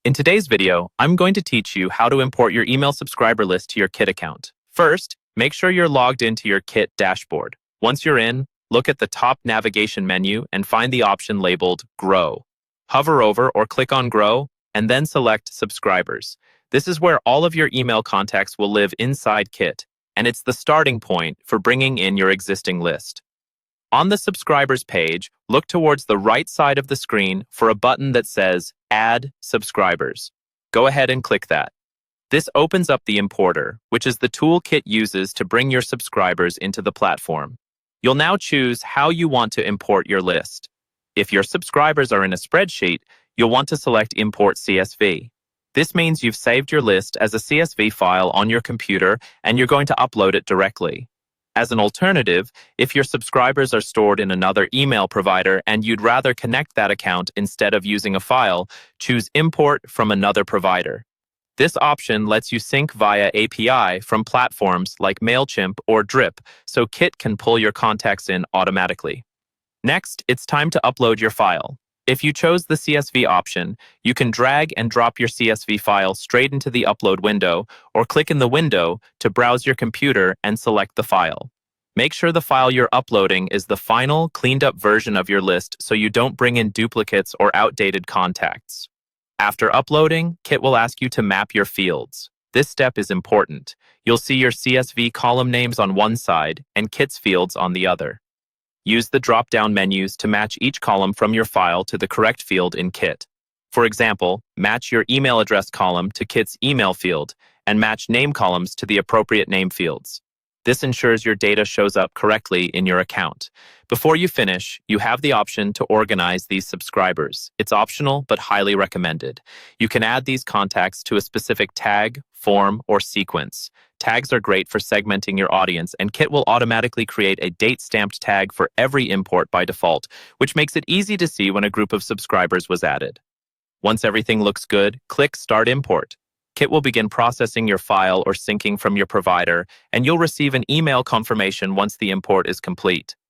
In today's video, I'm going to teach you how to import your email subscriber list to your Kit account. First, make sure you're logged into your Kit dashboard. Once you're in, look at the top navigation menu and find the option labeled Grow. Hover over or click on Grow, and then select Subscribers. This is where all of your email contacts will live inside Kit, and it's the starting point for bringing in your existing list. On the Subscribers page, look towards the right side of the screen for a button that says Add Subscribers. Go ahead and click that. This opens up the importer, which is the tool Kit uses to bring your subscribers into the platform. You'll now choose how you want to import your list. If your subscribers are in a spreadsheet, you'll want to select Import CSV. This means you've saved your list as a CSV file on your computer and you're going to upload it directly. As an alternative, if your subscribers are stored in another email provider and you'd rather connect that account instead of using a file, choose Import from another provider. This option lets you sync via API from platforms like MailChimp or Drip, so Kit can pull your contacts in automatically. Next, it's time to upload your file. If you chose the CSV option, you can drag and drop your CSV file straight into the upload window, or click in the window to browse your computer and select the file. Make sure the file you're uploading is the final, cleaned-up version of your list so you don't bring in duplicates or outdated contacts. After uploading, Kit will ask you to map your fields. This step is important. You'll see your CSV column names on one side and Kit's fields on the other. Use the drop-down menus to match each column from your file to the correct field in Kit. For example, match your email address column to Kit's email field and match name columns to the appropriate name fields. This ensures your data shows up correctly in your account. Before you finish, you have the option to organize these subscribers. It's optional, but highly recommended. You can add these contacts to a specific tag, form, or sequence. Tags are great for segmenting your audience, and Kit will automatically create a date-stamped tag for every import by default, which makes it easy to see when a group of subscribers was added. Once everything looks good, click Start Import. Kit will begin processing your file or syncing from your provider, and you'll receive an email confirmation once the import is complete.